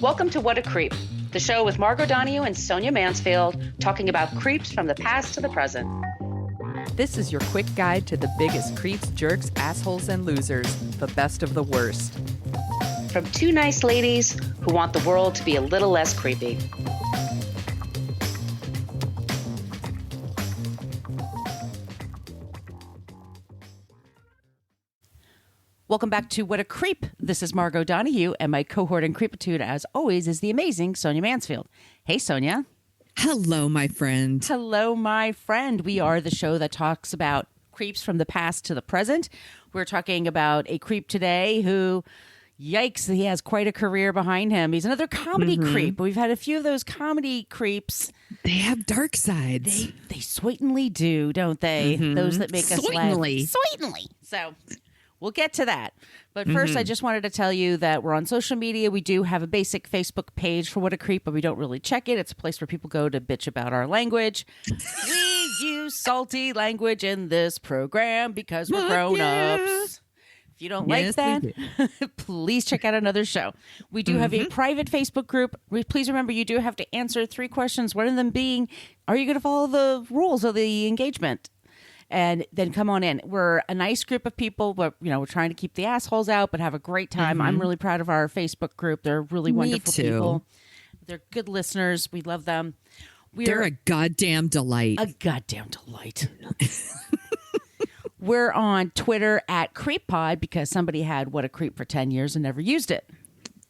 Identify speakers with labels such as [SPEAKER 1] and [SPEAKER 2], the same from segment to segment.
[SPEAKER 1] Welcome to What a Creep, the show with Margot Donahue and Sonia Mansfield talking about creeps from the past to the present.
[SPEAKER 2] This is your quick guide to the biggest creeps, jerks, assholes, and losers, the best of the worst.
[SPEAKER 1] From two nice ladies who want the world to be a little less creepy. Welcome back to What a Creep. This is Margot Donahue, and my cohort in creepitude, as always, is the amazing Sonia Mansfield. Hey, Sonia.
[SPEAKER 3] Hello, my friend.
[SPEAKER 1] Hello, my friend. We are the show that talks about creeps from the past to the present. We're talking about a creep today who, yikes, he has quite a career behind him. He's another comedy creep. We've had a few of those comedy creeps.
[SPEAKER 3] They have dark sides.
[SPEAKER 1] They certainly do, don't they? Those that make us laugh. Certainly. So we'll get to that. But first, I just wanted to tell you that we're on social media. We do have a basic Facebook page for What a Creep, but we don't really check it. It's a place where people go to bitch about our language. We use salty language in this program because we're grown-ups. If you don't like that, please check out another show. We do have a private Facebook group. Please remember, you do have to answer 3 questions. One of them being, are you going to follow the rules of the engagement? And then come on in. We're a nice group of people, but we're trying to keep the assholes out, but have a great time. I'm really proud of our Facebook group. They're really wonderful people. They're good listeners. We love them.
[SPEAKER 3] They're a goddamn delight.
[SPEAKER 1] A goddamn delight. We're on Twitter at CreepPod because somebody had What a Creep for 10 years and never used it.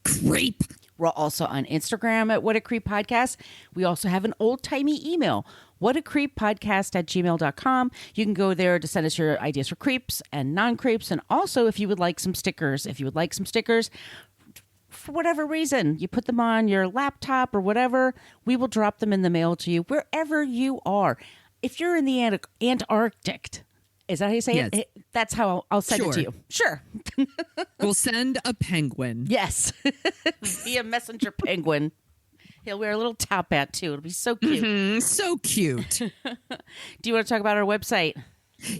[SPEAKER 3] Creep.
[SPEAKER 1] We're also on Instagram at What a Creep Podcast. We also have an old-timey email, whatacreeppodcast@gmail.com. You can go there to send us your ideas for creeps and non-creeps. And also, if you would like some stickers, for whatever reason, you put them on your laptop or whatever, we will drop them in the mail to you wherever you are. If you're in the Antarctic, is that how you say it? That's how I'll send it to you. Sure.
[SPEAKER 3] We'll send a penguin.
[SPEAKER 1] Yes. Via messenger penguin. He'll wear a little top hat, too. It'll be so cute.
[SPEAKER 3] So cute.
[SPEAKER 1] Do you want to talk about our website?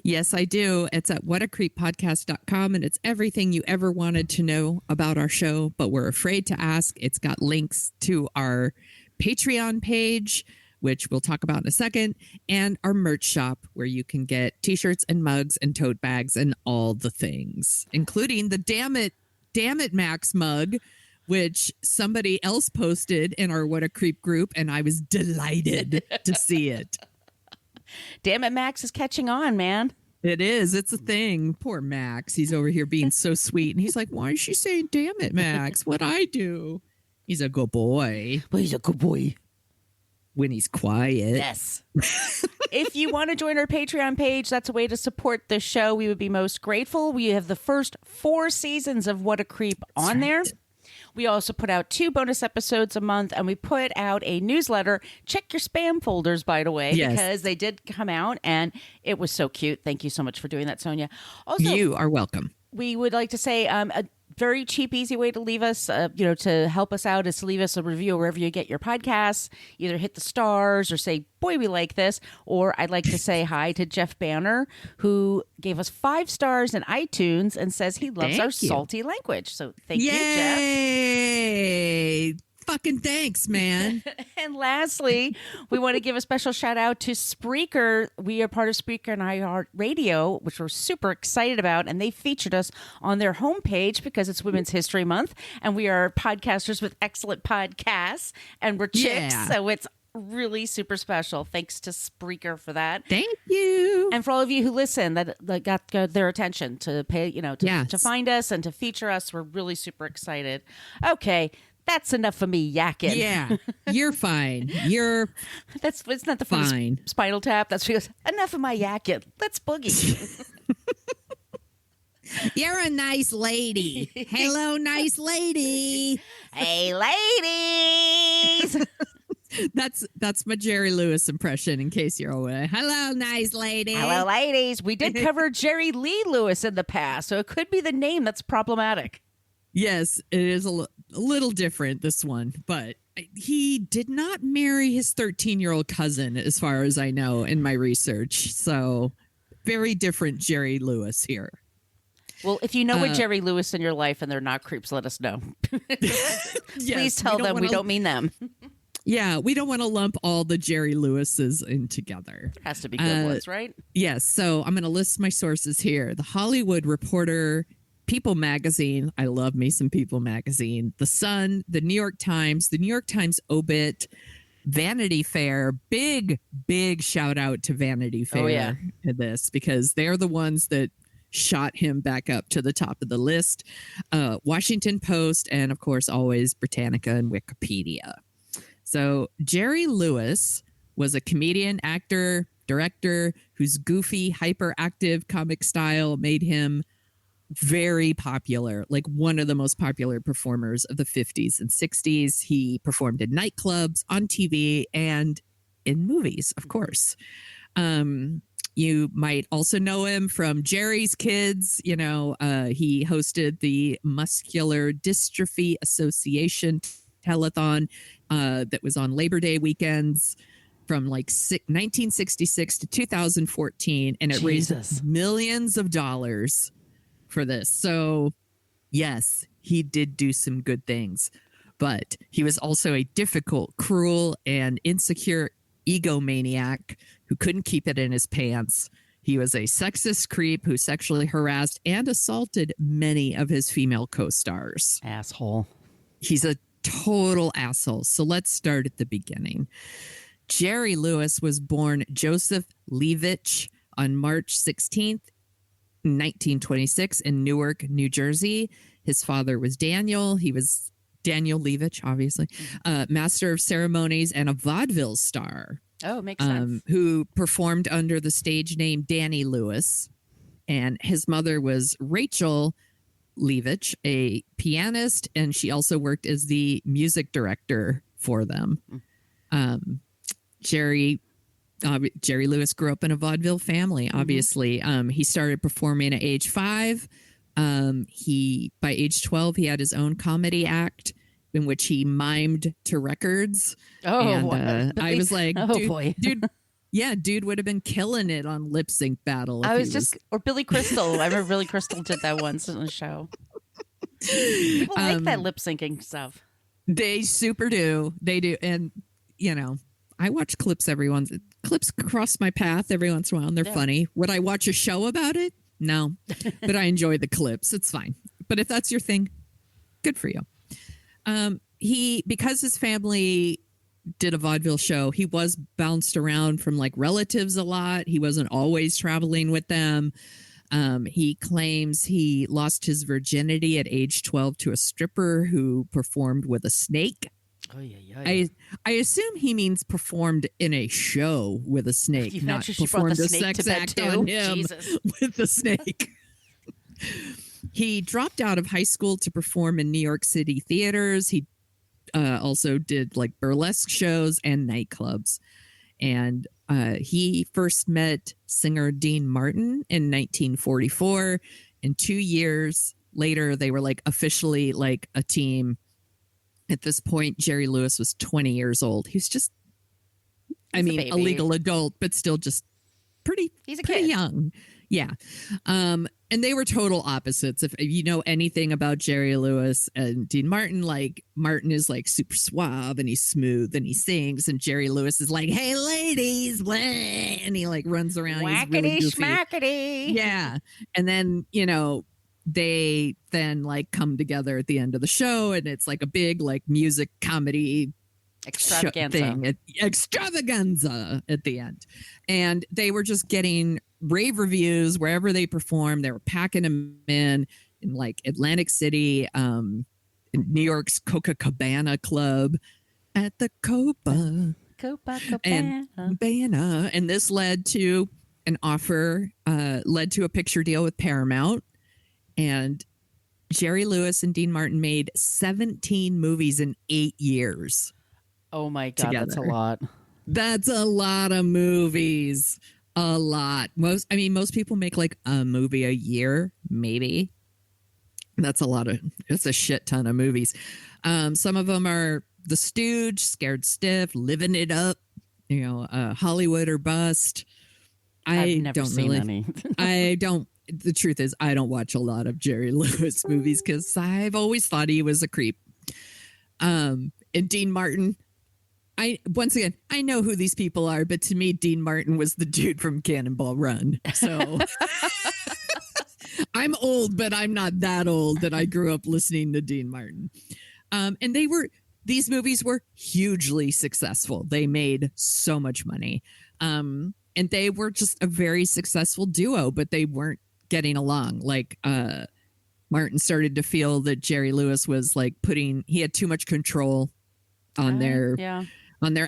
[SPEAKER 3] Yes, I do. It's at whatacreeppodcast.com, and it's everything you ever wanted to know about our show, but we're afraid to ask. It's got links to our Patreon page, which we'll talk about in a second, and our merch shop, where you can get t-shirts and mugs and tote bags and all the things, including the Damn It Max mug, which somebody else posted in our What a Creep group, and I was delighted to see it.
[SPEAKER 1] Damn It Max is catching on, man.
[SPEAKER 3] It is. It's a thing. Poor Max. He's over here being so sweet, and he's like, why is she saying damn it, Max? What'd I do? He's a good boy.
[SPEAKER 1] Well, he's a good boy.
[SPEAKER 3] When he's quiet.
[SPEAKER 1] Yes. If you want to join our Patreon page, that's a way to support the show. We would be most grateful. We have the first 4 seasons of What a Creep on there. We also put out 2 bonus episodes a month, and we put out a newsletter. Check your spam folders, by the way, because they did come out, and it was so cute. Thank you so much for doing that, Sonia. Also,
[SPEAKER 3] you are welcome.
[SPEAKER 1] We would like to say a very cheap, easy way to leave us, to help us out is to leave us a review wherever you get your podcasts. Either hit the stars or say, boy, we like this. Or I'd like to say hi to Jeff Banner, who gave us 5 stars in iTunes and says he loves our salty language. So thank you, Jeff.
[SPEAKER 3] Yay! Fucking thanks, man.
[SPEAKER 1] And lastly, we want to give a special shout out to Spreaker. We are part of Spreaker and iHeartRadio, which we're super excited about. And they featured us on their homepage because it's Women's History Month. And we are podcasters with excellent podcasts. And we're chicks. Yeah. So it's really super special. Thanks to Spreaker for that.
[SPEAKER 3] Thank you.
[SPEAKER 1] And for all of you who listen, that got their attention to pay, to find us and to feature us. We're really super excited. Okay. That's enough of me yakking.
[SPEAKER 3] Yeah, you're fine.
[SPEAKER 1] It's not the fine Spinal Tap. That's because enough of my yakking. Let's boogie.
[SPEAKER 3] You're a nice lady. Hello, nice lady.
[SPEAKER 1] Hey, ladies.
[SPEAKER 3] That's my Jerry Lewis impression, in case you're aware. Hello, nice lady.
[SPEAKER 1] Hello, ladies. We did cover Jerry Lee Lewis in the past, so it could be the name that's problematic.
[SPEAKER 3] Yes, it is a little different, this one, but he did not marry his 13-year-old cousin, as far as I know, in my research. So very different Jerry Lewis here.
[SPEAKER 1] Well, if you know a Jerry Lewis in your life and they're not creeps, let us know. Please tell them we don't mean them.
[SPEAKER 3] Yeah, we don't want to lump all the Jerry Lewises in together.
[SPEAKER 1] Has to be good ones, right?
[SPEAKER 3] Yes. So I'm going to list my sources here. The Hollywood Reporter, People Magazine. I love me some People Magazine. The Sun, the New York Times Obit, Vanity Fair. Big shout out to Vanity Fair in this, because they're the ones that shot him back up to the top of the list. Washington Post, and of course, always Britannica and Wikipedia. So Jerry Lewis was a comedian, actor, director whose goofy, hyperactive comic style made him very popular, like one of the most popular performers of the 50s and 60s. He performed in nightclubs, on TV, and in movies, of course. You might also know him from Jerry's Kids. He hosted the Muscular Dystrophy Association telethon that was on Labor Day weekends from 1966 to 2014, and it raised millions of dollars for this. So yes, he did do some good things, but he was also a difficult, cruel, and insecure egomaniac who couldn't keep it in his pants. He was a sexist creep who sexually harassed and assaulted many of his female co-stars.
[SPEAKER 1] Asshole. He's
[SPEAKER 3] a total asshole. So let's start at the beginning. Jerry Lewis was born Joseph Leavitch on March 16th, 1926 in Newark, New Jersey. His father was Daniel. He was Daniel Leavitch, obviously, master of ceremonies and a vaudeville star.
[SPEAKER 1] Oh, makes sense.
[SPEAKER 3] Who performed under the stage name Danny Lewis. And his mother was Rachel Leavitch, a pianist, and she also worked as the music director for them. Jerry Lewis grew up in a vaudeville family, obviously. He started performing at age 5. By age 12, he had his own comedy act in which he mimed to records. I was like, dude would have been killing it on Lip Sync Battle.
[SPEAKER 1] Or Billy Crystal. I remember Billy Crystal did that once on the show. People like that lip syncing stuff.
[SPEAKER 3] They super do. They do. And, I watch clips clips cross my path every once in a while, and they're funny. Would I watch a show about it? No, but I enjoy the clips. It's fine. But if that's your thing, good for you. Because his family did a vaudeville show, he was bounced around from relatives a lot. He wasn't always traveling with them. He claims he lost his virginity at age 12 to a stripper who performed with a snake.
[SPEAKER 1] Oh, yeah.
[SPEAKER 3] I assume he means performed in a show with a snake, not performed a sex act on him with the snake. He dropped out of high school to perform in New York City theaters. He also did burlesque shows and nightclubs. And he first met singer Dean Martin in 1944. And 2 years later, they were officially a team. At this point, Jerry Lewis was 20 years old. He's just, a legal adult, but still just pretty young. Yeah. And they were total opposites. If you know anything about Jerry Lewis and Dean Martin, Martin is super suave and he's smooth and he sings, and Jerry Lewis is hey ladies, blah, and he runs around.
[SPEAKER 1] Whackity schmackity.
[SPEAKER 3] Yeah. And then, they then come together at the end of the show, and it's a big
[SPEAKER 1] music comedy
[SPEAKER 3] extravaganza at the end. And they were just getting rave reviews wherever they performed. They were packing them in Atlantic City, in New York's Copacabana Club, at the Copacabana. And this led to an offer, led to a picture deal with Paramount. And Jerry Lewis and Dean Martin made 17 movies in 8 years.
[SPEAKER 1] Oh my God, together. That's a lot.
[SPEAKER 3] That's a lot of movies. A lot. Most people make a movie a year, maybe. That's a shit ton of movies. Some of them are The Stooge, Scared Stiff, Living It Up, Hollywood or Bust.
[SPEAKER 1] I've never seen any.
[SPEAKER 3] the truth is, I don't watch a lot of Jerry Lewis movies because I've always thought he was a creep. And Dean Martin, I know who these people are, but to me, Dean Martin was the dude from Cannonball Run. So I'm old, but I'm not that old that I grew up listening to Dean Martin. And these movies were hugely successful. They made so much money. And they were just a very successful duo, but they weren't getting along. Like, Martin started to feel that Jerry Lewis was like he had too much control on their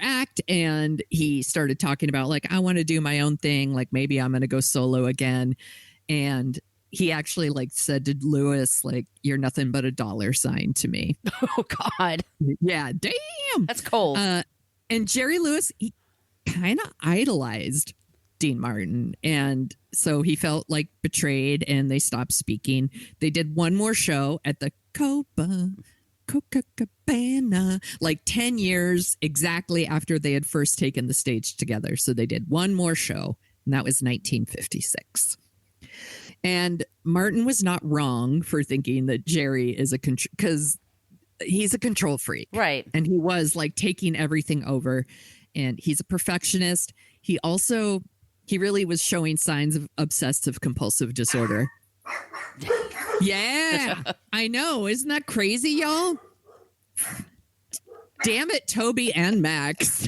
[SPEAKER 3] act. And he started talking about like, I want to do my own thing. Like maybe I'm going to go solo again. And he actually like said to Lewis, like, you're nothing but a dollar sign to me.
[SPEAKER 1] Oh God.
[SPEAKER 3] Yeah. Damn.
[SPEAKER 1] That's cold.
[SPEAKER 3] And Jerry Lewis, he kind of idolized Dean Martin. And so he felt like betrayed and they stopped speaking. They did one more show at the Copacabana, like 10 years exactly after they had first taken the stage together. So they did one more show, and that was 1956. And Martin was not wrong for thinking that Jerry is because he's a control freak.
[SPEAKER 1] Right.
[SPEAKER 3] And he was like taking everything over, and he's a perfectionist. He really was showing signs of obsessive compulsive disorder. Yeah, I know. Isn't that crazy, y'all? Damn it, Toby and Max.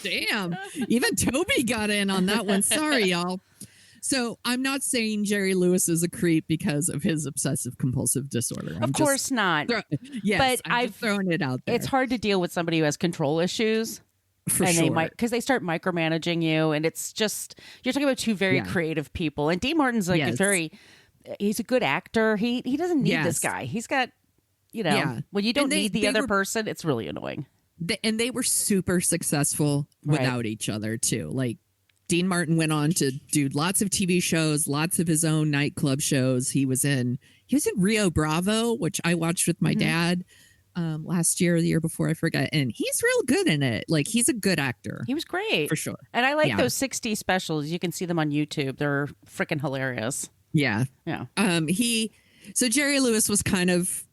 [SPEAKER 3] Damn. Even Toby got in on that one. Sorry, y'all. So I'm not saying Jerry Lewis is a creep because of his obsessive compulsive disorder.
[SPEAKER 1] Of course not.
[SPEAKER 3] Yes, but I'm just throwing it out there.
[SPEAKER 1] It's hard to deal with somebody who has control issues.
[SPEAKER 3] For sure.
[SPEAKER 1] Because they start micromanaging you, and it's just, you're talking about two very creative people. And Dean Martin's like he's a good actor. He doesn't need this guy. He's got, when you don't need the other person, it's really annoying.
[SPEAKER 3] And they were super successful without each other too. Like, Dean Martin went on to do lots of TV shows, lots of his own nightclub shows. He was in Rio Bravo, which I watched with my dad last year or the year before, I forget. And he's real good in it. Like, he's a good actor.
[SPEAKER 1] He was great.
[SPEAKER 3] For sure.
[SPEAKER 1] And I like those 60 specials. You can see them on YouTube. They're freaking hilarious.
[SPEAKER 3] Yeah.
[SPEAKER 1] Yeah.
[SPEAKER 3] So Jerry Lewis was kind of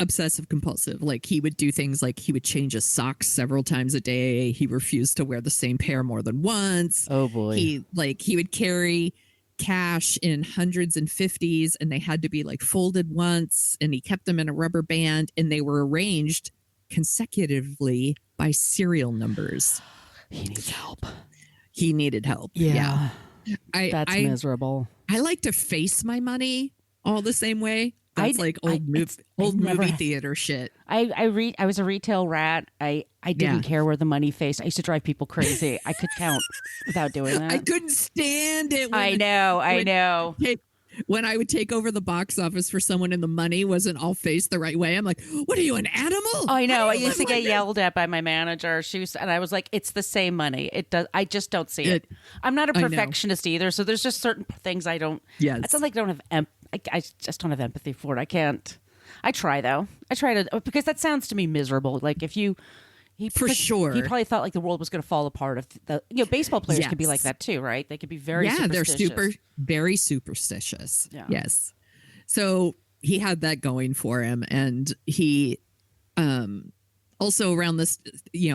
[SPEAKER 3] obsessive compulsive. Like, he would do things like he would change his socks several times a day. He refused to wear the same pair more than once.
[SPEAKER 1] Oh boy.
[SPEAKER 3] He would carry cash in hundreds and fifties, and they had to be like folded once, and he kept them in a rubber band, and they were arranged consecutively by serial numbers.
[SPEAKER 1] He needs help.
[SPEAKER 3] He needed help.
[SPEAKER 1] Yeah. That's miserable.
[SPEAKER 3] I like to face my money all the same way. That's old movie theater shit.
[SPEAKER 1] I was a retail rat. I didn't care where the money faced. I used to drive people crazy. I could count without doing that.
[SPEAKER 3] I couldn't stand it.
[SPEAKER 1] I know.
[SPEAKER 3] When I would take over the box office for someone and the money wasn't all faced the right way, I'm like, what are you, an animal?
[SPEAKER 1] I know. I used to get yelled at by my manager. And I was like, it's the same money. It does. I just don't see it. I'm not a perfectionist either. So there's just certain things I don't.
[SPEAKER 3] Yes.
[SPEAKER 1] It's not like I don't have I just don't have empathy for it. I can't. I try though. I try to, because that sounds to me miserable. Like if you.
[SPEAKER 3] For sure.
[SPEAKER 1] He probably thought like the world was going to fall apart. If baseball players could be like that too, right? They could be very superstitious.
[SPEAKER 3] They're very superstitious.
[SPEAKER 1] Yeah.
[SPEAKER 3] Yes. So he had that going for him, and he also around this,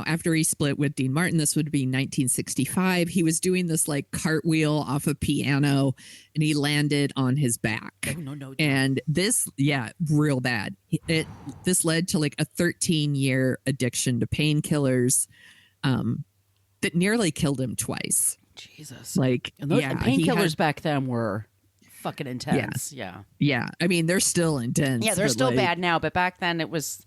[SPEAKER 3] after he split with Dean Martin, this would be 1965. He was doing this like cartwheel off a piano, and he landed on his back.
[SPEAKER 1] Oh, no.
[SPEAKER 3] And this, real bad. This led to like a 13-year addiction to painkillers that nearly killed him twice.
[SPEAKER 1] Jesus.
[SPEAKER 3] Like,
[SPEAKER 1] and painkillers back then were fucking intense.
[SPEAKER 3] Yeah. I mean, they're still intense.
[SPEAKER 1] Yeah, they're still bad now, but back then it was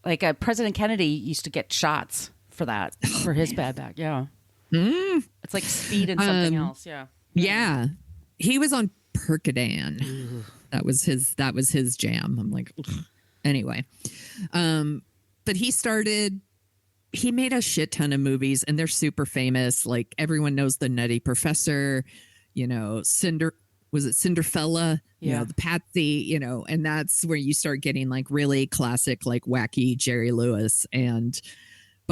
[SPEAKER 1] like President Kennedy used to get shots for that, for his bad back. Yeah. It's like speed and something else. Yeah.
[SPEAKER 3] Yeah. He was on Percodan. That was his jam. I'm like, ugh. Anyway. But he made a shit ton of movies, and they're super famous. Like, everyone knows The Nutty Professor, was it Cinderfella? The Patsy, and that's where you start getting like really classic, like wacky Jerry Lewis. And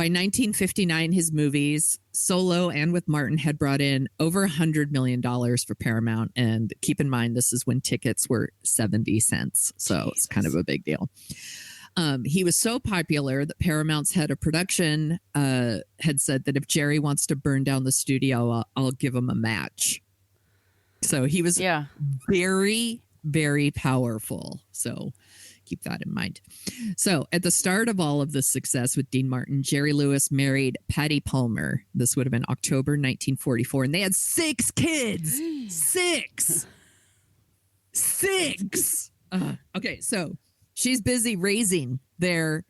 [SPEAKER 3] By 1959, his movies, solo and with Martin, had brought in over $100 million for Paramount. And keep in mind, this is when tickets were 70 cents. So it's kind of a big deal. He was so popular that Paramount's head of production had said that if Jerry wants to burn down the studio, I'll give him a match. So he was very, very powerful. So keep that in mind. So at the start of all of this success with Dean Martin, Jerry Lewis married Patty Palmer. This would have been October 1944. And they had 6 kids. 6. 6. Okay, so she's busy raising their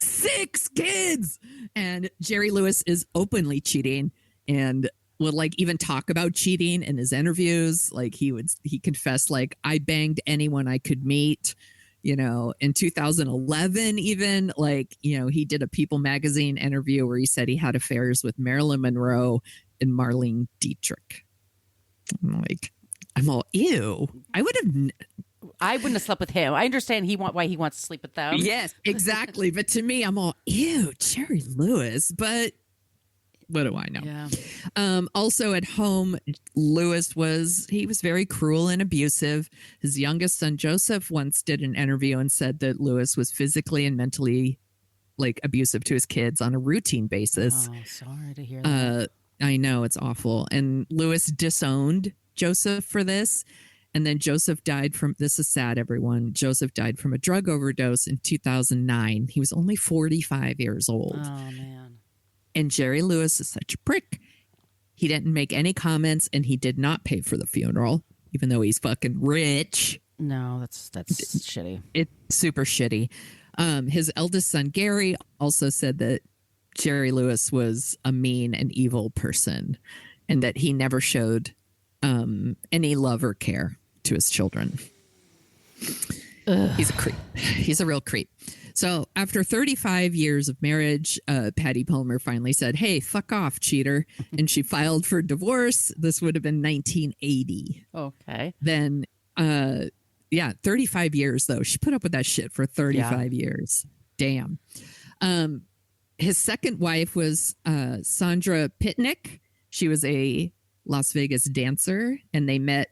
[SPEAKER 3] 6 kids. And Jerry Lewis is openly cheating and would like even talk about cheating in his interviews. Like he confessed, like, I banged anyone I could meet. You know, in 2011, even like, you know, he did a People magazine interview where he said he had affairs with Marilyn Monroe and Marlene Dietrich. I'm all, ew. I wouldn't have slept with him. I understand why he wants to sleep with them. Yes, exactly. But to me, I'm all, ew, Jerry Lewis. But what do I know? Yeah. Also at home, Lewis was very cruel and abusive. His youngest son, Joseph, once did an interview and said that Lewis was physically and mentally like abusive to his kids on a routine basis. Oh, sorry to hear that. I know, it's awful. And Lewis disowned Joseph for this. And then Joseph died this is sad, everyone. Joseph died from a drug overdose in 2009. He was only 45 years old. Oh, man. And Jerry Lewis is such a prick. He didn't make any comments and he did not pay for the funeral, even though he's fucking rich. No, that's shitty. It's super shitty. His eldest son, Gary, also said that Jerry Lewis was a mean and evil person and that he never showed any love or care to his children. Ugh. He's a creep. He's a real creep. So after 35 years of marriage, Patty Palmer finally said, hey, fuck off, cheater. And she filed for divorce. This would have been 1980. Okay. Then, 35 years, though. She put up with that shit for 35 years. Damn. His second wife was Sandra Pitnick. She was a Las Vegas dancer, and they met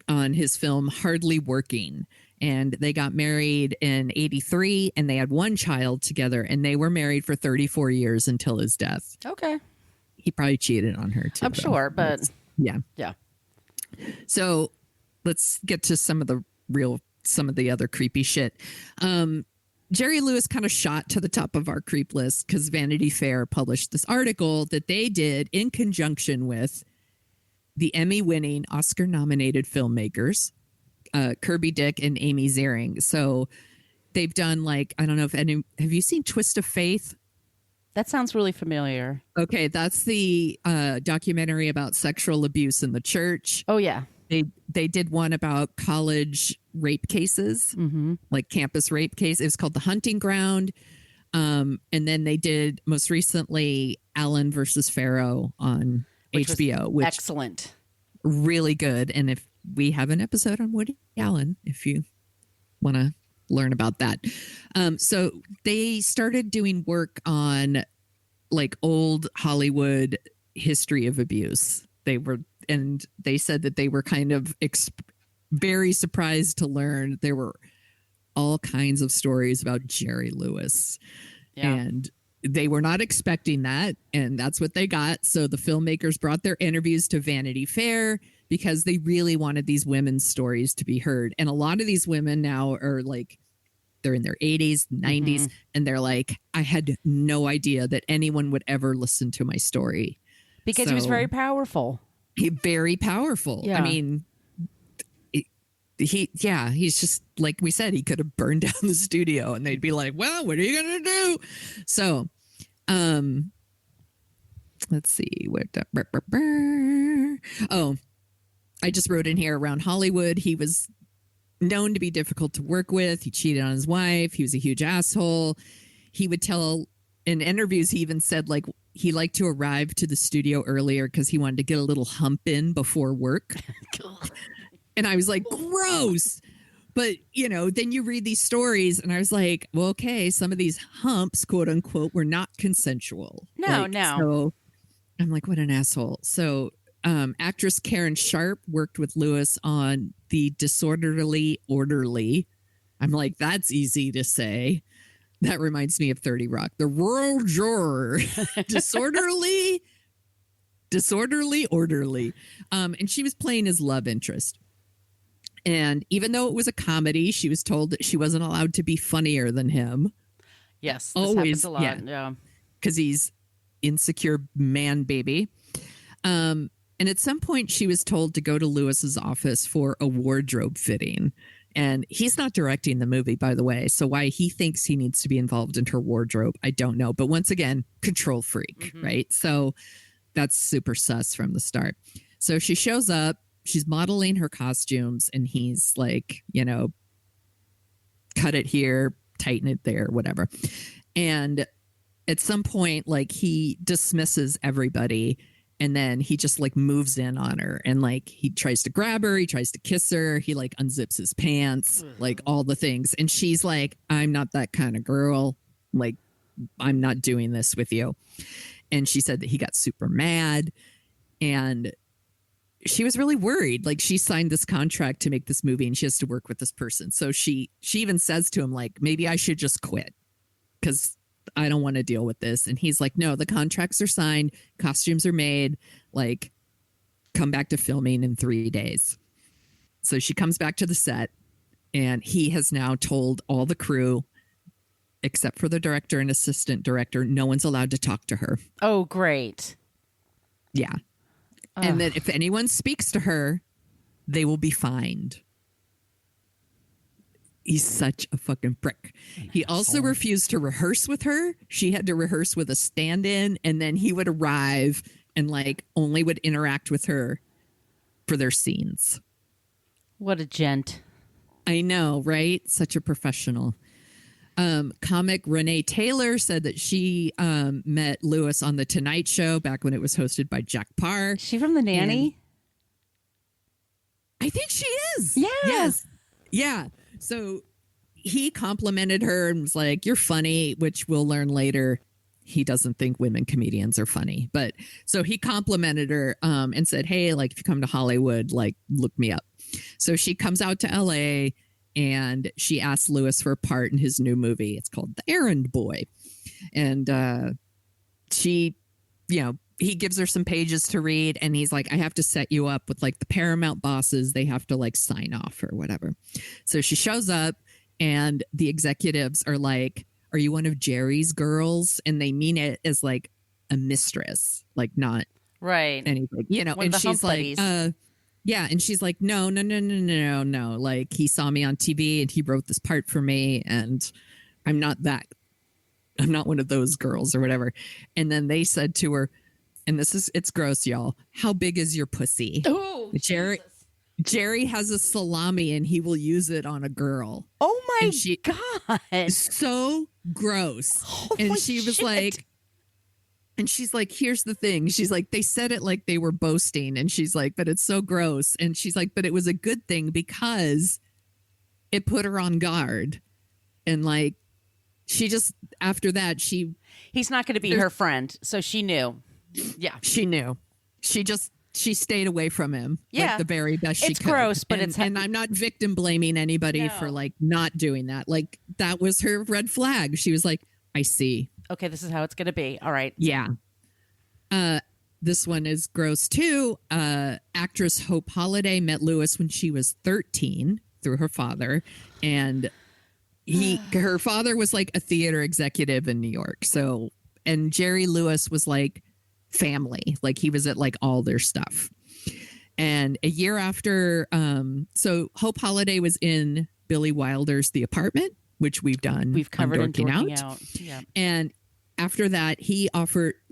[SPEAKER 3] on his film Hardly Working. And they got married in 1983, and they had one child together, and they were married for 34 years until his death. Okay. He probably cheated on her, too. I'm sure, but... Yeah. Yeah. So let's get to some of the other creepy shit. Jerry Lewis kind of shot to the top of our creep list because Vanity Fair published this article that they did in conjunction with the Emmy-winning, Oscar-nominated filmmakers, Kirby Dick and Amy Ziering. So they've done like, I don't know have you seen Twist of Faith? That sounds really familiar. Okay, that's the documentary about sexual abuse in the church. Oh, yeah. They did one about college rape cases, like campus rape case. It was called The Hunting Ground. And then they did most recently Allen versus Farrow on HBO. Which excellent. Really good. And if we have an episode on Woody Allen, if you want to learn about that. So they started doing work on like old Hollywood history of abuse. They said that they were kind of very surprised to learn there were all kinds of stories about Jerry Lewis. Yeah. And they were not expecting that. And that's what they got. So the filmmakers brought their interviews to Vanity Fair because they really wanted these women's stories to be heard. And a lot of these women now are like, they're in their 80s, 90s, and they're like, I had no idea that anyone would ever listen to my story. Because he was very powerful. Very powerful. Yeah. I mean, he's just, like we said, he could have burned down the studio and they'd be like, well, what are you going to do? So, let's see. Oh, I just wrote in here around Hollywood. He was known to be difficult to work with. He cheated on his wife. He was a huge asshole. He would tell in interviews, he even said like he liked to arrive to the studio earlier because he wanted to get a little hump in before work. And I was like, gross. But, you know, then you read these stories and I was like, well, okay, some of these humps, quote unquote, were not consensual.
[SPEAKER 1] No.
[SPEAKER 3] So I'm like, what an asshole. So actress Karen Sharp worked with Lewis on The Disorderly Orderly. I'm like, that's easy to say. That reminds me of 30 Rock. The rural juror. Disorderly, orderly. And she was playing his love interest. And even though it was a comedy, she was told that she wasn't allowed to be funnier than him.
[SPEAKER 1] Yes, this happens a lot. Yeah.
[SPEAKER 3] Because he's insecure man baby. And at some point, she was told to go to Lewis's office for a wardrobe fitting. And he's not directing the movie, by the way. So why he thinks he needs to be involved in her wardrobe, I don't know. But once again, control freak, right? So that's super sus from the start. So she shows up. She's modeling her costumes and he's like, you know, cut it here, tighten it there, whatever. And at some point, like he dismisses everybody and then he just like moves in on her and like he tries to grab her. He tries to kiss her. He like unzips his pants, like all the things. And she's like, I'm not that kind of girl. Like, I'm not doing this with you. And she said that he got super mad and she was really worried. Like she signed this contract to make this movie and she has to work with this person. So she even says to him, like, maybe I should just quit because I don't want to deal with this. And he's like, no, the contracts are signed. Costumes are made. Like, come back to filming in 3 days. So she comes back to the set and he has now told all the crew, except for the director and assistant director, no one's allowed to talk to her.
[SPEAKER 1] Oh, great.
[SPEAKER 3] Yeah. And that if anyone speaks to her, they will be fined. He's such a fucking prick. He also refused to rehearse with her. She had to rehearse with a stand-in, and then he would arrive and like only would interact with her for their scenes.
[SPEAKER 1] What a gent.
[SPEAKER 3] I know, right? Such a professional. Comic Renee Taylor said that she met Lewis on The Tonight Show back when it was hosted by Jack Parr.
[SPEAKER 1] Is she from The Nanny?
[SPEAKER 3] I think she is.
[SPEAKER 1] Yeah.
[SPEAKER 3] Yes. Yeah. So he complimented her and was like, you're funny, which we'll learn later. He doesn't think women comedians are funny. But so he complimented her and said, hey, like if you come to Hollywood, like look me up. So she comes out to LA and she asked Lewis for a part in his new movie. It's called The Errand Boy. And she, you know, he gives her some pages to read and he's like, I have to set you up with like the Paramount bosses. They have to like sign off or whatever. So she shows up and the executives are like, are you one of Jerry's girls? And they mean it as like a mistress, like not
[SPEAKER 1] right
[SPEAKER 3] anything, you know.
[SPEAKER 1] One
[SPEAKER 3] and she's like, yeah. And she's like, no. Like he saw me on TV and he wrote this part for me. And I'm not one of those girls or whatever. And then they said to her, and it's gross, y'all. How big is your pussy?
[SPEAKER 1] Oh,
[SPEAKER 3] Jerry has a salami and he will use it on a girl.
[SPEAKER 1] Oh my God.
[SPEAKER 3] So gross.
[SPEAKER 1] Holy
[SPEAKER 3] and she was
[SPEAKER 1] shit.
[SPEAKER 3] like, and she's like, here's the thing. She's like, they said it like they were boasting. And she's like, but it's so gross. And she's like, but it was a good thing because it put her on guard. And like, she just, after that,
[SPEAKER 1] he's not going to be her friend. So she knew. Yeah.
[SPEAKER 3] She knew. She stayed away from him.
[SPEAKER 1] Yeah.
[SPEAKER 3] Like the very best she could.
[SPEAKER 1] It's gross, but
[SPEAKER 3] and I'm not victim blaming anybody for like not doing that. Like that was her red flag. She was like, I see.
[SPEAKER 1] Okay, this is how it's going to be. All right.
[SPEAKER 3] Yeah. This one is gross too. Actress Hope Holiday met Lewis when she was 13 through her father. And her father was like a theater executive in New York. So, and Jerry Lewis was like family, like he was at like all their stuff. And a year after, so Hope Holiday was in Billy Wilder's The Apartment, which we've covered in Dorking Out.
[SPEAKER 1] Yeah.
[SPEAKER 3] And after that,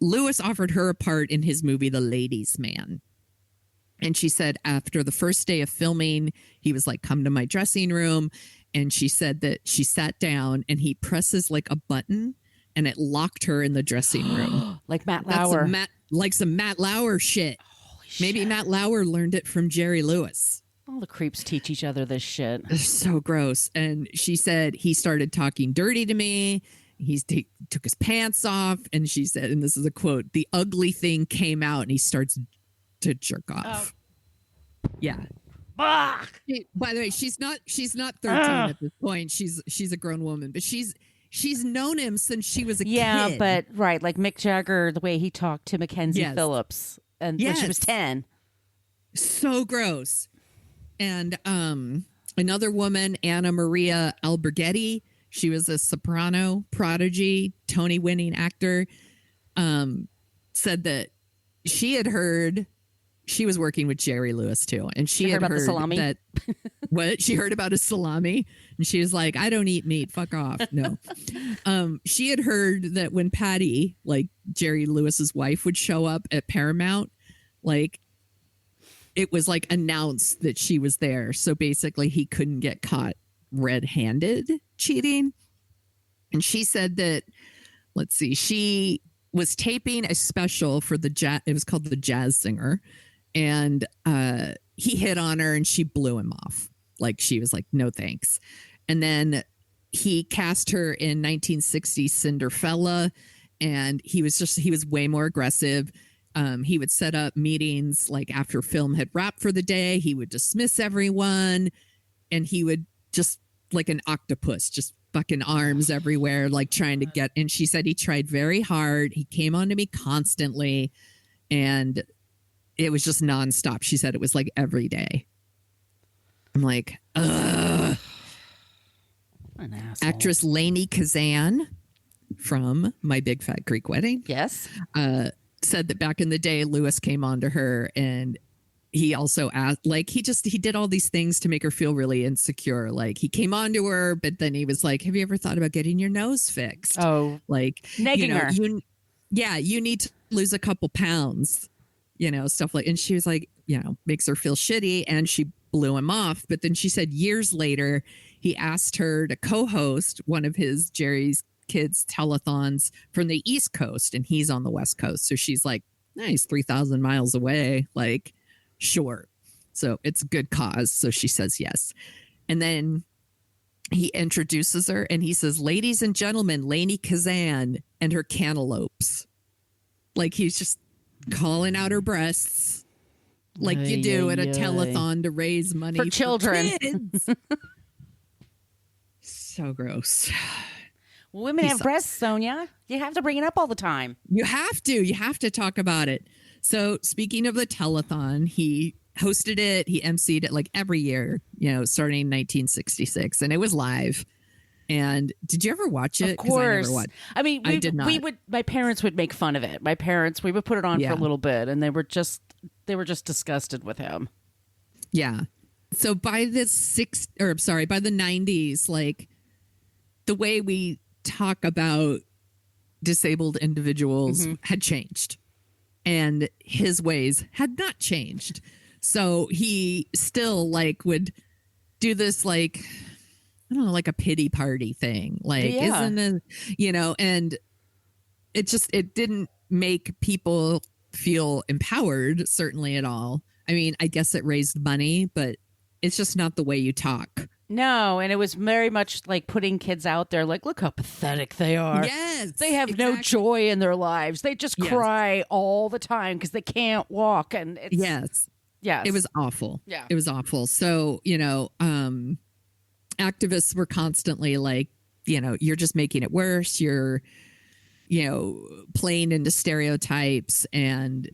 [SPEAKER 3] Lewis offered her a part in his movie, The Ladies' Man. And she said after the first day of filming, he was like, come to my dressing room. And she said that she sat down and he presses like a button and it locked her in the dressing room.
[SPEAKER 1] Like Matt Lauer.
[SPEAKER 3] Like some Matt Lauer shit.
[SPEAKER 1] Holy shit.
[SPEAKER 3] Maybe Matt Lauer learned it from Jerry Lewis.
[SPEAKER 1] All the creeps teach each other this shit.
[SPEAKER 3] It's so gross. And she said he started talking dirty to me. He took his pants off. And she said, and this is a quote, "The ugly thing came out," and he starts to jerk off. Yeah. By the way, she's not 13 at this point. She's a grown woman, but she's known him since she was a kid.
[SPEAKER 1] Yeah, but right, like Mick Jagger, the way he talked to Mackenzie Phillips, and when she was 10.
[SPEAKER 3] So gross. And another woman, Anna Maria Alberghetti, she was a soprano prodigy, Tony-winning actor, said that she had heard. She was working with Jerry Lewis too, and she had heard that she heard about his salami, and she was like, "I don't eat meat. Fuck off." No, she had heard that when Patty, like Jerry Lewis's wife, would show up at Paramount, like it was like announced that she was there, so basically he couldn't get caught red-handed cheating. And she said that, let's see, she was taping a special for the jazz. It was called The Jazz Singer. And he hit on her and she blew him off. Like she was like, "No thanks." And then he cast her in 1960 Cinderfella, and he was way more aggressive. He would set up meetings like after film had wrapped for the day. He would dismiss everyone, and he would just like an octopus, just fucking arms everywhere, like trying to get. And she said he tried very hard. He came on to me constantly, and it was just nonstop. She said it was like every day. I'm like, ugh.
[SPEAKER 1] An asshole.
[SPEAKER 3] Actress Lainey Kazan from My Big Fat Greek Wedding.
[SPEAKER 1] Yes.
[SPEAKER 3] Said that back in the day, Lewis came on to her, and he also asked, like, he did all these things to make her feel really insecure. Like he came on to her, but then he was like, "Have you ever thought about getting your nose fixed?"
[SPEAKER 1] Oh,
[SPEAKER 3] like
[SPEAKER 1] negging her.
[SPEAKER 3] You need to lose a couple pounds. Stuff like, and she was like, makes her feel shitty, and she blew him off. But then she said years later, he asked her to co-host one of Jerry's kids' telethons from the East Coast, and he's on the West Coast. So she's like, "Nice, 3,000 miles away. Like, sure." So it's a good cause. So she says yes. And then he introduces her and he says, "Ladies and gentlemen, Lainey Kazan and her cantaloupes." Like he's just calling out her breasts like you do at a telethon to raise money
[SPEAKER 1] for children.
[SPEAKER 3] Kids. So gross.
[SPEAKER 1] Well, women have breasts, Sonia. You have to bring it up all the time.
[SPEAKER 3] You have to talk about it. So speaking of the telethon, he hosted it. He emceed it like every year, starting in 1966, and it was live. And did you ever watch it?
[SPEAKER 1] Of course.
[SPEAKER 3] I mean, I did not.
[SPEAKER 1] My parents would make fun of it. We would put it on for a little bit, and they were just disgusted with him.
[SPEAKER 3] Yeah. So by the 90s, like the way we talk about disabled individuals had changed, and his ways had not changed. So he still like would do this like, I don't know, like a pity party thing. Like, isn't it, and it didn't make people feel empowered, certainly at all. I mean, I guess it raised money, but it's just not the way you talk.
[SPEAKER 1] No, and it was very much like putting kids out there like, look how pathetic they are.
[SPEAKER 3] Yes.
[SPEAKER 1] They have no joy in their lives. They just cry all the time because they can't walk. And it's,
[SPEAKER 3] yes. It was awful.
[SPEAKER 1] Yeah.
[SPEAKER 3] It was awful. So, activists were constantly like, you're just making it worse. You're, playing into stereotypes, and,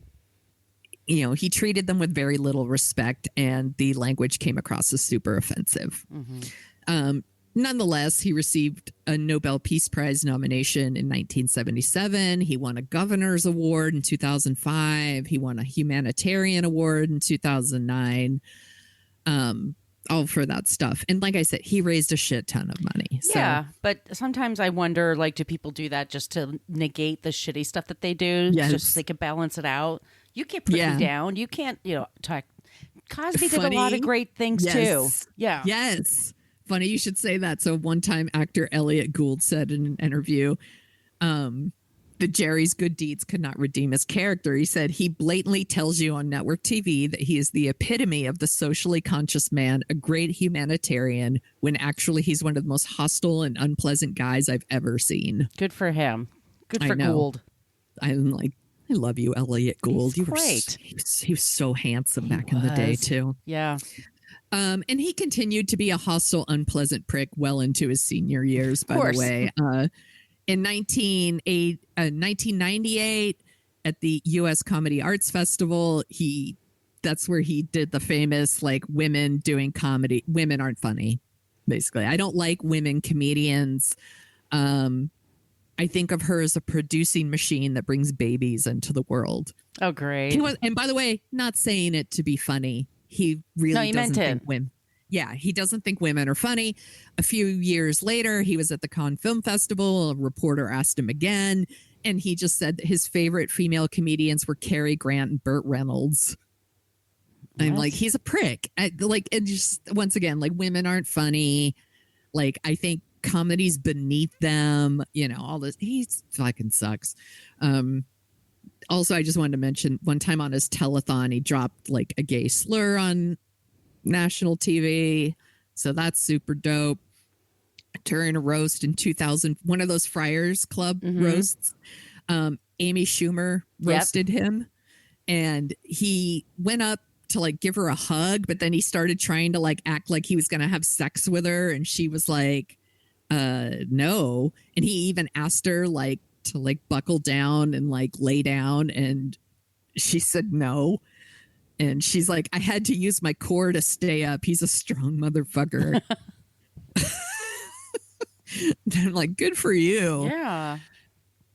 [SPEAKER 3] he treated them with very little respect, and the language came across as super offensive. Nonetheless, he received a Nobel Peace Prize nomination in 1977. He won a governor's award in 2005. He won a humanitarian award in 2009. All for that stuff. And like I said, he raised a shit ton of money. So.
[SPEAKER 1] Yeah, but sometimes I wonder, like, do people do that just to negate the shitty stuff that they do?
[SPEAKER 3] Yes.
[SPEAKER 1] Just so they can balance it out? You can't put me down. You can't, talk. Cosby did a lot of great things too. Yeah.
[SPEAKER 3] Yes. Funny you should say that. So one time actor Elliot Gould said in an interview, the Jerry's good deeds could not redeem his character. He said he blatantly tells you on network TV that he is the epitome of the socially conscious man, a great humanitarian, when actually he's one of the most hostile and unpleasant guys I've ever seen.
[SPEAKER 1] Good for him. Good for Gould.
[SPEAKER 3] I'm like, I love you, Elliot Gould.
[SPEAKER 1] He's great.
[SPEAKER 3] He was so handsome back in the day, too.
[SPEAKER 1] Yeah.
[SPEAKER 3] And he continued to be a hostile, unpleasant prick well into his senior years, by the way. In 1998, at the U.S. Comedy Arts Festival, that's where he did the famous, like, women doing comedy. Women aren't funny, basically. I don't like women comedians. I think of her as a producing machine that brings babies into the world.
[SPEAKER 1] Oh, great.
[SPEAKER 3] And by the way, not saying it to be funny. He really doesn't think women. Yeah, he doesn't think women are funny. A few years later, he was at the Cannes Film Festival. A reporter asked him again, and he just said that his favorite female comedians were Cary Grant and Burt Reynolds. I'm like, he's a prick. And just once again, like, women aren't funny. Like, I think comedy's beneath them. You know, all this. He fucking sucks. Also, I just wanted to mention one time on his telethon, he dropped like a gay slur on national TV. So that's super dope. During a roast in 2000, one of those Friars Club roasts, Amy Schumer roasted him, and he went up to like give her a hug, but then he started trying to like act like he was going to have sex with her, and she was like, no. And he even asked her like to like buckle down and like lay down, and she said no. And she's like, I had to use my core to stay up. He's a strong motherfucker. I'm like, good for you.
[SPEAKER 1] Yeah.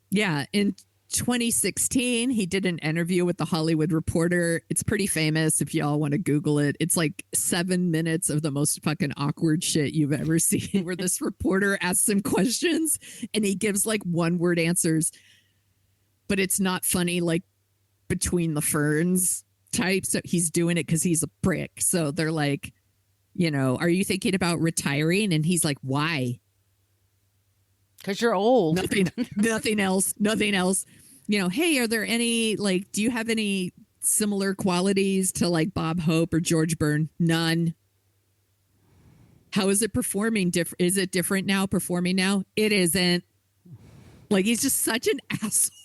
[SPEAKER 3] Yeah. In 2016, he did an interview with the Hollywood Reporter. It's pretty famous if y'all want to Google it. It's like 7 minutes of the most fucking awkward shit you've ever seen, where this reporter asks him questions and he gives like one-word answers, but it's not funny, like between the ferns type. So he's doing it because he's a prick. So they're like, you know, are you thinking about retiring? And he's like, why?
[SPEAKER 1] Because you're old.
[SPEAKER 3] Nothing else. You know, hey, are there any, like, do you have any similar qualities to like Bob Hope or George Byrne? None. How is it performing? Is it different now, performing now? It isn't. Like, he's just such an asshole.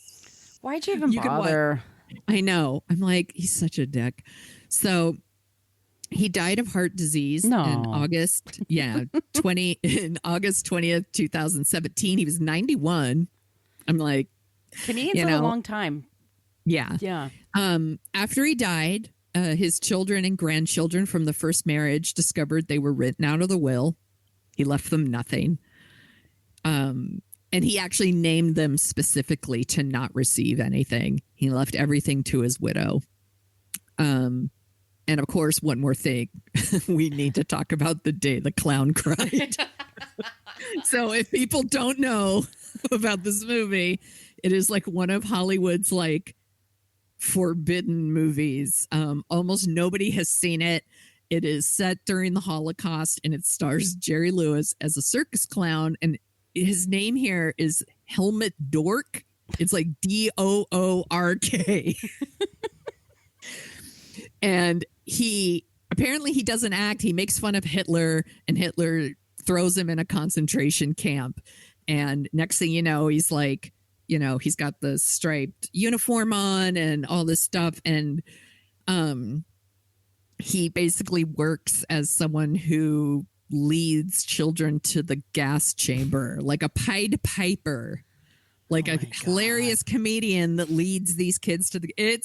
[SPEAKER 1] Why'd you even bother?
[SPEAKER 3] I know. I'm like, he's such a dick. So he died of heart disease in August. Yeah. In August 20th, 2017. He was 91. I'm like,
[SPEAKER 1] Canadian for a long time.
[SPEAKER 3] Yeah.
[SPEAKER 1] Yeah.
[SPEAKER 3] After he died, his children and grandchildren from the first marriage discovered they were written out of the will. He left them nothing. And he actually named them specifically to not receive anything. He left everything to his widow. And of course, one more thing, we need to talk about the day the clown cried. So if people don't know about this movie, it is like one of Hollywood's like forbidden movies. Almost nobody has seen it. It is set during the Holocaust, and it stars Jerry Lewis as a circus clown. And his name here is Helmut Dork. It's like Doork. And he doesn't act. He makes fun of Hitler, and Hitler throws him in a concentration camp. And next thing you know, he's like, you know, he's got the striped uniform on and all this stuff. And he basically works as someone who leads children to the gas chamber, like a Pied Piper, like a hilarious comedian that leads these kids to the. It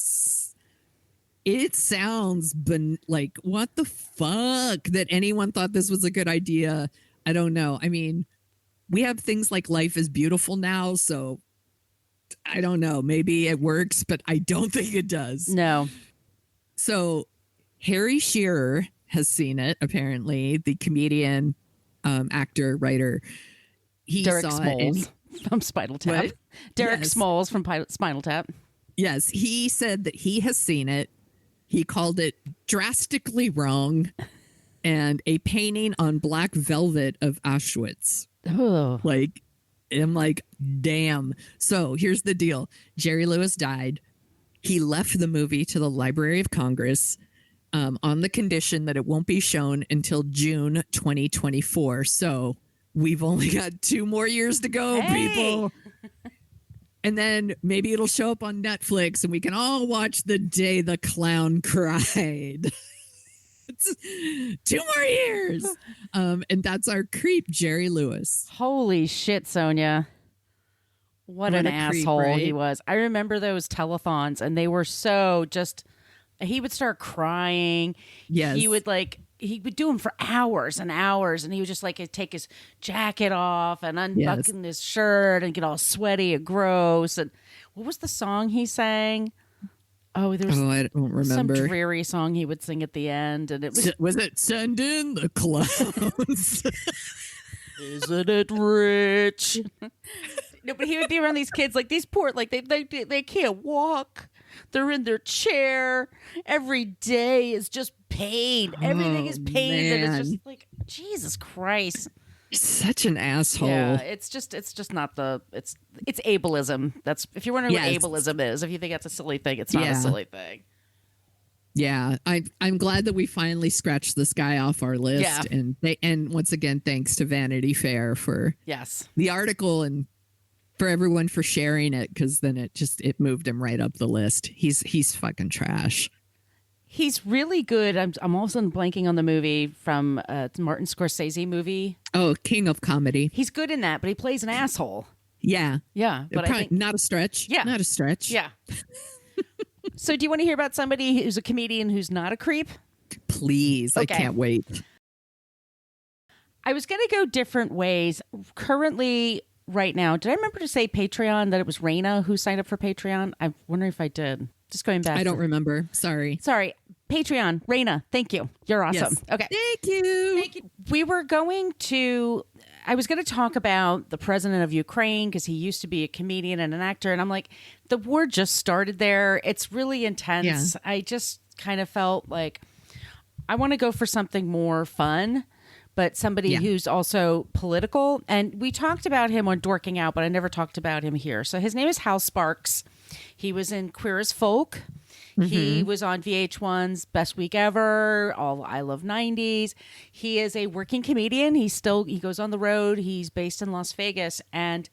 [SPEAKER 3] sounds like, what the fuck that anyone thought this was a good idea. I don't know. I mean, we have things like Life is Beautiful now, so I don't know. Maybe it works, but I don't think it does.
[SPEAKER 1] No.
[SPEAKER 3] So Harry Shearer has seen it, apparently, the comedian, actor, writer. He
[SPEAKER 1] Derek
[SPEAKER 3] saw
[SPEAKER 1] Smalls from Spinal Tap.
[SPEAKER 3] What?
[SPEAKER 1] Derek
[SPEAKER 3] Yes.
[SPEAKER 1] Smalls from Spinal Tap.
[SPEAKER 3] Yes, he said that he has seen it. He called it drastically wrong and a painting on black velvet of Auschwitz.
[SPEAKER 1] Oh.
[SPEAKER 3] Like, I'm like, damn. So here's the deal. Jerry Lewis died. He left the movie to the Library of Congress on the condition that it won't be shown until June 2024. So we've only got 2 more years to go, people. And then maybe it'll show up on Netflix and we can all watch The Day the Clown Cried. It's 2 more years. And that's our creep, Jerry Lewis.
[SPEAKER 1] Holy shit, Sonia. What an asshole
[SPEAKER 3] creep, right?
[SPEAKER 1] he was. I remember those telethons and they were so just, he would start crying.
[SPEAKER 3] Yes.
[SPEAKER 1] He would do them for hours and hours, and he would just like take his jacket off and unbutton his shirt and get all sweaty and gross. And what was the song he sang? Oh, there was
[SPEAKER 3] I don't remember.
[SPEAKER 1] Some dreary song he would sing at the end, and it was
[SPEAKER 3] it Send in the Clowns?
[SPEAKER 1] Isn't it rich? No, but he would be around these kids, like these poor, like they can't walk. They're in their chair. Every day is just pain. Everything is pain. And it's just like, Jesus Christ.
[SPEAKER 3] He's such an asshole.
[SPEAKER 1] Yeah, it's just not it's ableism. That's, if you're wondering what ableism is, if you think that's a silly thing, it's not a silly thing.
[SPEAKER 3] Yeah, I'm glad that we finally scratched this guy off our list. Yeah. And once again, thanks to Vanity Fair for the article and for everyone for sharing it, because then it moved him right up the list. He's fucking trash.
[SPEAKER 1] He's really good. I'm also blanking on the movie from Martin Scorsese movie.
[SPEAKER 3] Oh, King of Comedy.
[SPEAKER 1] He's good in that, but he plays an asshole.
[SPEAKER 3] Yeah.
[SPEAKER 1] Yeah. But
[SPEAKER 3] I think not a stretch.
[SPEAKER 1] Yeah.
[SPEAKER 3] Not a stretch.
[SPEAKER 1] Yeah. So do you want to hear about somebody who's a comedian who's not a creep?
[SPEAKER 3] Please. Okay. I can't wait.
[SPEAKER 1] I was going to go different ways. Currently, right now, did I remember to say Patreon, that it was Raina who signed up for Patreon? I wonder if I did. Just going back.
[SPEAKER 3] I don't remember. Sorry.
[SPEAKER 1] Patreon, Raina, thank you. You're awesome.
[SPEAKER 3] Yes.
[SPEAKER 1] Okay.
[SPEAKER 3] Thank you.
[SPEAKER 1] I was going to talk about the president of Ukraine because he used to be a comedian and an actor. And I'm like, the war just started there. It's really intense. Yeah. I just kind of felt like I want to go for something more fun, but somebody who's also political. And we talked about him on Dorking Out, but I never talked about him here. So his name is Hal Sparks. He was in Queer as Folk. Mm-hmm. He was on VH1's Best Week Ever, all I Love 90s. He is a working comedian. He goes on the road. He's based in Las Vegas. And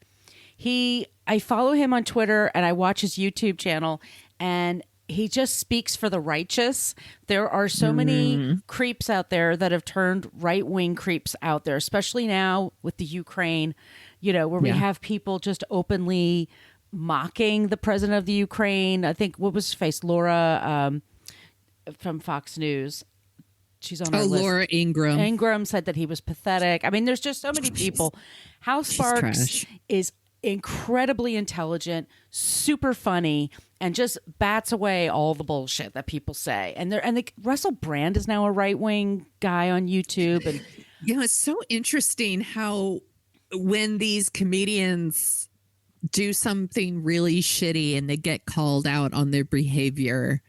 [SPEAKER 1] I follow him on Twitter and I watch his YouTube channel, and he just speaks for the righteous. There are so many creeps out there that have turned right-wing creeps out there, especially now with the Ukraine, where we have people just openly mocking the president of the Ukraine. I think, what was his face? Laura from Fox News. She's on our list.
[SPEAKER 3] Laura Ingraham.
[SPEAKER 1] Ingraham said that he was pathetic. I mean, there's just so many people. Hal Sparks is incredibly intelligent, super funny, and just bats away all the bullshit that people say. And Russell Brand is now a right-wing guy on YouTube. And
[SPEAKER 3] it's so interesting how when these comedians do something really shitty and they get called out on their behavior,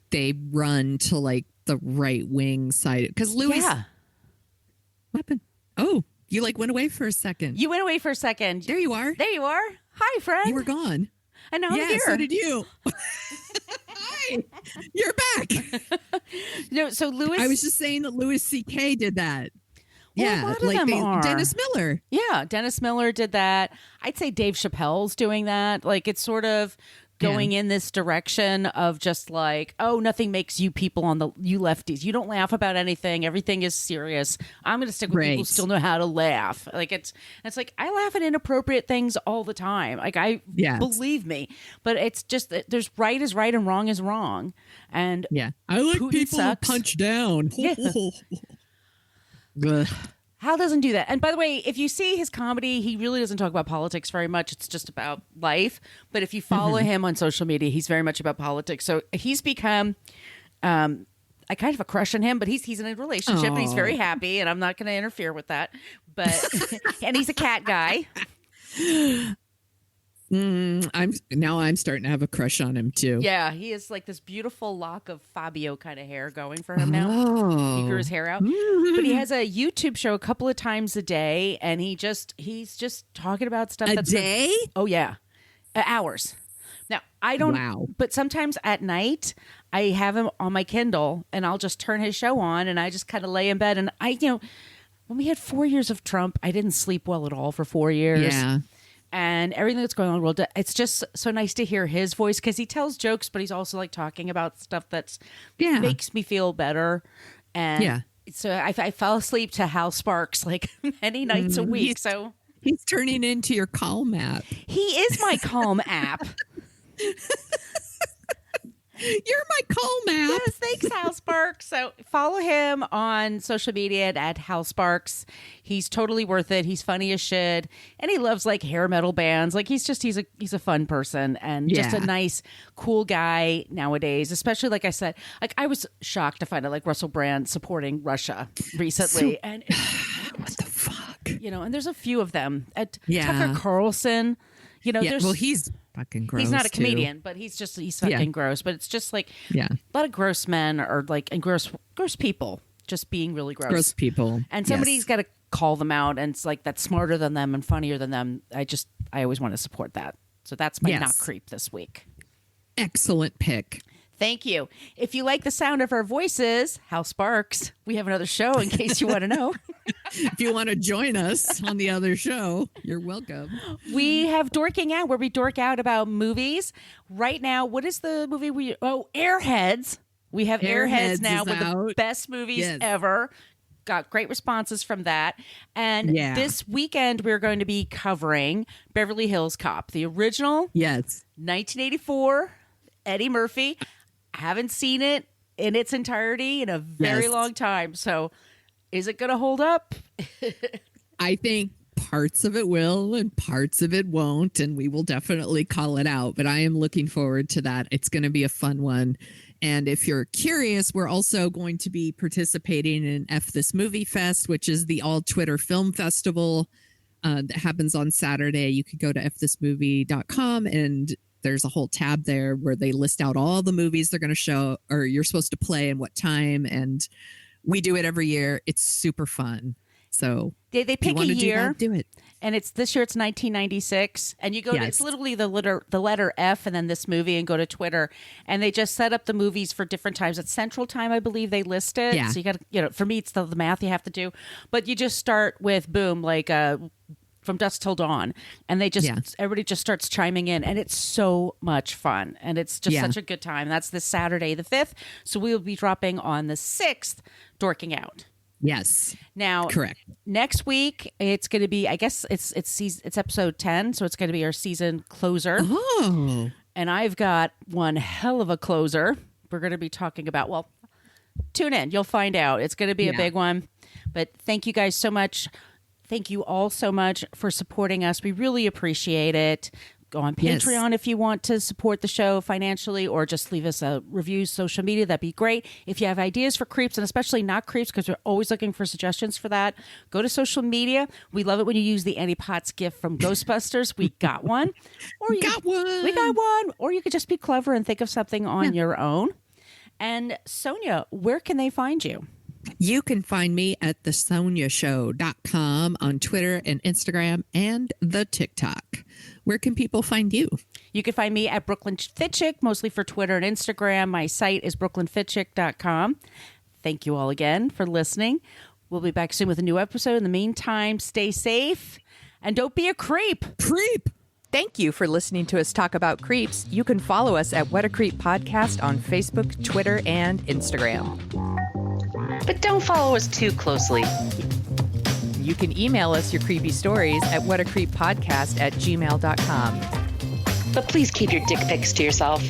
[SPEAKER 3] they run to like the right wing side. Because Louis, what happened? Oh, you went away for a second.
[SPEAKER 1] You went away for a second.
[SPEAKER 3] There you are.
[SPEAKER 1] There you are. Hi, friend.
[SPEAKER 3] You were gone.
[SPEAKER 1] And now I'm here.
[SPEAKER 3] So did you. Hi, you're back.
[SPEAKER 1] No, so Louis.
[SPEAKER 3] I was just saying that Louis C.K. did that.
[SPEAKER 1] Well, a lot of them are.
[SPEAKER 3] Dennis Miller.
[SPEAKER 1] Yeah, Dennis Miller did that. I'd say Dave Chappelle's doing that. Like, it's sort of going in this direction of just like, oh, nothing makes you people you lefties. You don't laugh about anything. Everything is serious. I'm going to stick with people who still know how to laugh. Like, it's like, I laugh at inappropriate things all the time. Like, believe me. But it's just that there's right is right and wrong is wrong. And
[SPEAKER 3] I like
[SPEAKER 1] Putin
[SPEAKER 3] people
[SPEAKER 1] sucks.
[SPEAKER 3] who punch down.
[SPEAKER 1] Hal doesn't do that. And by the way, if you see his comedy, he really doesn't talk about politics very much. It's just about life. But if you follow him on social media, he's very much about politics. So he's become, I kind of have a crush on him, but he's in a relationship and he's very happy. And I'm not going to interfere with that. But and he's a cat guy.
[SPEAKER 3] I'm starting to have a crush on him too.
[SPEAKER 1] Yeah, he has like this beautiful lock of Fabio kind of hair going for him now. He grew his hair out. But he has a YouTube show a couple of times a day, and he's just talking about stuff
[SPEAKER 3] a day?
[SPEAKER 1] Oh yeah. Hours. Now, I don't but sometimes at night I have him on my Kindle and I'll just turn his show on and I just kind of lay in bed, and when we had 4 years of Trump, I didn't sleep well at all for 4 years.
[SPEAKER 3] Yeah.
[SPEAKER 1] And everything that's going on in the world, it's just so nice to hear his voice, because he tells jokes, but he's also like talking about stuff that's makes me feel better. And so I fell asleep to Hal Sparks like many nights a week. So
[SPEAKER 3] he's turning into your Calm app.
[SPEAKER 1] He is my Calm app.
[SPEAKER 3] You're my Calm app.
[SPEAKER 1] Yes, thanks, Hal Sparks. So follow him on social media at Hal Sparks. He's totally worth it. He's funny as shit, and he loves like hair metal bands. Like he's a fun person and just a nice, cool guy nowadays. Especially like I said, like I was shocked to find out like Russell Brand supporting Russia recently, and
[SPEAKER 3] what the fuck,
[SPEAKER 1] and there's a few of them. Tucker Carlson.
[SPEAKER 3] He's fucking gross.
[SPEAKER 1] He's not a comedian, but he's fucking gross. But it's just like a lot of gross men and gross people just being really gross.
[SPEAKER 3] Gross people.
[SPEAKER 1] And somebody's got to call them out, and it's like that's smarter than them and funnier than them. I always want to support that. So that's my not creep this week.
[SPEAKER 3] Excellent pick.
[SPEAKER 1] Thank you. If you like the sound of our voices, Hal Sparks, we have another show in case you want to know.
[SPEAKER 3] If you want to join us on the other show, you're welcome.
[SPEAKER 1] We have Dorking Out, where we dork out about movies. Right now, what is the movie Airheads. We have Airheads now with the best movies ever. Got great responses from that. And this weekend, we're going to be covering Beverly Hills Cop, the original.
[SPEAKER 3] Yes.
[SPEAKER 1] 1984, Eddie Murphy. Haven't seen it in its entirety in a very long time. So is it going to hold up?
[SPEAKER 3] I think parts of it will and parts of it won't, and we will definitely call it out. But I am looking forward to that. It's going to be a fun one. And if you're curious, we're also going to be participating in F This Movie Fest, which is the all Twitter film festival that happens on Saturday. You could go to fthismovie.com, and there's a whole tab there where they list out all the movies they're going to show or you're supposed to play and what time. And we do it every year. It's super fun. So
[SPEAKER 1] they pick a year.
[SPEAKER 3] Do it.
[SPEAKER 1] And this year it's 1996. And you go to, it's literally the letter F and then this movie, and go to Twitter. And they just set up the movies for different times. At Central Time, I believe they list it. Yeah. So you got to, for me, it's the math you have to do. But you just start with boom, like From Dusk Till Dawn, and they just everybody just starts chiming in, and it's so much fun, and it's just such a good time. That's this Saturday the 5th, so we will be dropping on the 6th, Dorking Out.
[SPEAKER 3] Yes.
[SPEAKER 1] Now,
[SPEAKER 3] correct.
[SPEAKER 1] Next week it's going to be, I guess it's episode 10, so it's going to be our season closer.
[SPEAKER 3] Oh.
[SPEAKER 1] And I've got one hell of a closer. We're going to be talking about, tune in, you'll find out. It's going to be a big one. But thank you guys so much. Thank you all so much for supporting us. We really appreciate it. Go on Patreon if you want to support the show financially, or just leave us a review, social media. That'd be great. If you have ideas for creeps, and especially not creeps, because we're always looking for suggestions for that, go to social media. We love it when you use the Annie Potts gift from Ghostbusters. We got one. We got one. Or you could just be clever and think of something on your own. And Sonia, where can they find you?
[SPEAKER 3] You can find me at thesoniashow.com on Twitter and Instagram and the TikTok. Where can people find you?
[SPEAKER 1] You can find me at Brooklyn Fitchick, mostly for Twitter and Instagram. My site is brooklynfitchick.com. Thank you all again for listening. We'll be back soon with a new episode. In the meantime, stay safe and don't be a creep.
[SPEAKER 2] Thank you for listening to us talk about creeps. You can follow us at What a Creep Podcast on Facebook, Twitter, and Instagram.
[SPEAKER 4] But don't follow us too closely.
[SPEAKER 2] You can email us your creepy stories at whatacreeppodcast@gmail.com.
[SPEAKER 4] But please keep your dick pics to yourself.